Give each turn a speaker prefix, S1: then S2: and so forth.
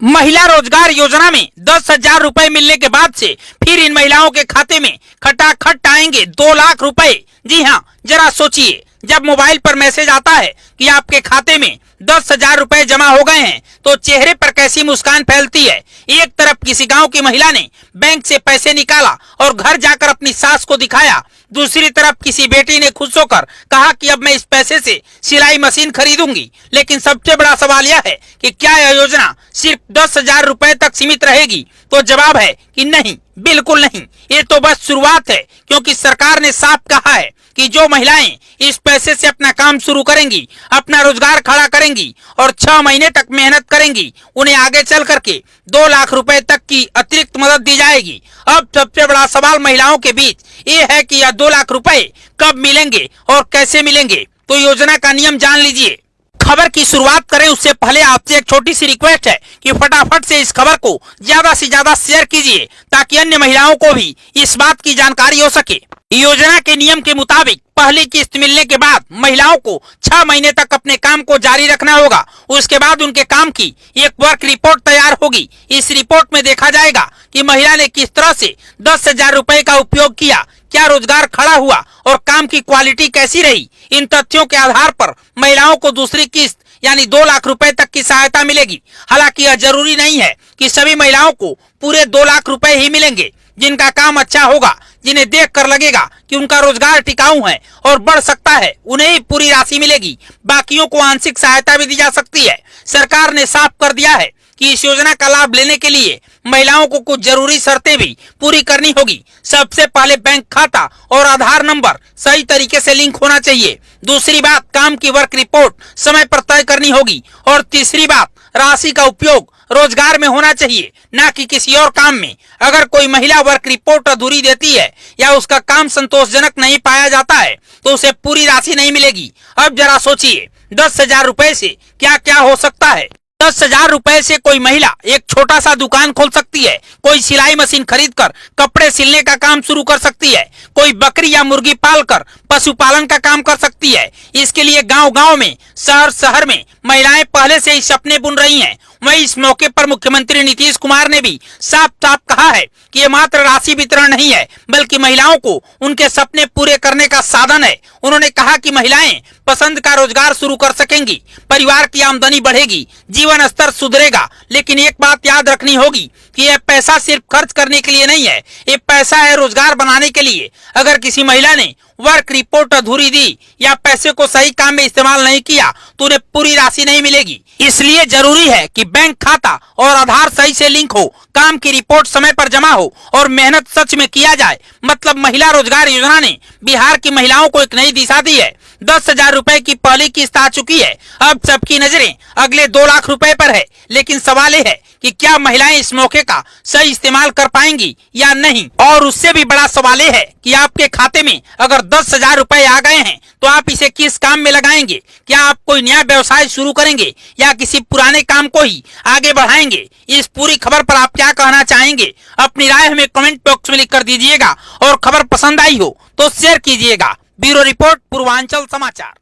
S1: महिला रोजगार योजना में 10,000 रुपए मिलने के बाद से फिर इन महिलाओं के खाते में खटाखट आएंगे 2 लाख रुपए। जी हाँ, जरा सोचिए, जब मोबाइल पर मैसेज आता है कि आपके खाते में 10,000 रुपए जमा हो गए हैं तो चेहरे पर कैसी मुस्कान फैलती है। एक तरफ किसी गांव की महिला ने बैंक से पैसे निकाला और घर जाकर अपनी सास को दिखाया, दूसरी तरफ किसी बेटी ने खुश होकर कहा कि अब मैं इस पैसे से सिलाई मशीन खरीदूंगी। लेकिन सबसे बड़ा सवाल यह है कि क्या यह योजना सिर्फ 10,000 रुपए तक सीमित रहेगी? तो जवाब है कि नहीं, बिल्कुल नहीं। ये तो बस शुरुआत है, क्योंकि सरकार ने साफ कहा है कि जो महिलाएं इस पैसे से अपना काम शुरू करेंगी, अपना रोजगार खड़ा करेंगी और 6 महीने तक मेहनत करेंगी, उन्हें आगे चल करके 2 लाख रुपए तक की अतिरिक्त मदद दी जाएगी। अब सबसे बड़ा सवाल महिलाओं के बीच ये है कि यह 2 लाख रुपए कब मिलेंगे और कैसे मिलेंगे। तो योजना का नियम जान लीजिए। खबर की शुरुआत करें उससे पहले आपसे एक छोटी सी रिक्वेस्ट है कि फटाफट से इस खबर को ज्यादा से ज्यादा शेयर कीजिए ताकि अन्य महिलाओं को भी इस बात की जानकारी हो सके। योजना के नियम के मुताबिक पहली किस्त मिलने के बाद महिलाओं को 6 महीने तक अपने काम को जारी रखना होगा। उसके बाद उनके काम की एक वर्क रिपोर्ट तैयार होगी। इस रिपोर्ट में देखा जाएगा कि महिला ने किस तरह से 10,000 रुपए का उपयोग किया, क्या रोजगार खड़ा हुआ और काम की क्वालिटी कैसी रही। इन तथ्यों के आधार पर महिलाओं को दूसरी किस्त यानी 2 लाख रुपए तक की सहायता मिलेगी। हालांकि यह जरूरी नहीं है कि सभी महिलाओं को पूरे 2 लाख रुपए ही मिलेंगे। जिनका काम अच्छा होगा, जिन्हें देखकर लगेगा कि उनका रोजगार टिकाऊ है और बढ़ सकता है, उन्हें ही पूरी राशि मिलेगी। बाकियों को आंशिक सहायता भी दी जा सकती है। सरकार ने साफ कर दिया है कि इस योजना का लाभ लेने के लिए महिलाओं को कुछ जरूरी शर्तें भी पूरी करनी होगी। सबसे पहले बैंक खाता और आधार नंबर सही तरीके से लिंक होना चाहिए। दूसरी बात, काम की वर्क रिपोर्ट समय पर तय करनी होगी। और तीसरी बात, राशि का उपयोग रोजगार में होना चाहिए, न कि किसी और काम में। अगर कोई महिला वर्क रिपोर्ट अधूरी देती है या उसका काम संतोषजनक नहीं पाया जाता है तो उसे पूरी राशि नहीं मिलेगी। अब जरा सोचिए, 10,000 रुपए से क्या क्या हो सकता है। 10,000 रुपए से कोई महिला एक छोटा सा दुकान खोल सकती है, कोई सिलाई मशीन खरीदकर कपड़े सिलने का काम शुरू कर सकती है, कोई बकरी या मुर्गी पालकर पशुपालन का काम कर सकती है। इसके लिए गांव-गांव में, शहर-शहर में महिलाएं पहले से ही सपने बुन रही हैं। वहीं इस मौके पर मुख्यमंत्री नीतीश कुमार ने भी साफ-साफ कहा है कि ये मात्र राशि वितरण नहीं है, बल्कि महिलाओं को उनके सपने पूरे करने का साधन है। उन्होंने कहा कि महिलाएं पसंद का रोजगार शुरू कर सकेंगी, परिवार की आमदनी बढ़ेगी, जीवन स्तर सुधरेगा। लेकिन एक बात याद रखनी होगी कि यह पैसा सिर्फ खर्च करने के लिए नहीं है, ये पैसा है रोजगार बनाने के लिए। अगर किसी महिला ने वर्क रिपोर्ट अधूरी दी या पैसे को सही काम में इस्तेमाल नहीं किया तो उन्हें पूरी राशि नहीं मिलेगी। इसलिए जरूरी है कि बैंक खाता और आधार सही से लिंक हो, काम की रिपोर्ट समय पर जमा हो और मेहनत सच में किया जाए। मतलब महिला रोजगार योजना ने बिहार की महिलाओं को एक नई दिशा दी है। 10,000 रुपए की पहली किस्त आ चुकी है। अब सबकी नजरें अगले 2 लाख रुपए पर है। लेकिन सवाल यह है कि क्या महिलाएं इस मौके का सही इस्तेमाल कर पाएंगी या नहीं। और उससे भी बड़ा सवाल यह है कि आपके खाते में अगर 10,000 रुपए आ गए हैं तो आप इसे किस काम में लगाएंगे। क्या आप कोई नया व्यवसाय शुरू करेंगे या किसी पुराने काम को ही आगे बढ़ाएंगे। इस पूरी खबर पर आप क्या कहना चाहेंगे, अपनी राय हमें कमेंट बॉक्स में लिख कर दीजिएगा। और खबर पसंद आई हो तो शेयर कीजिएगा। ब्यूरो रिपोर्ट, पूर्वांचल समाचार।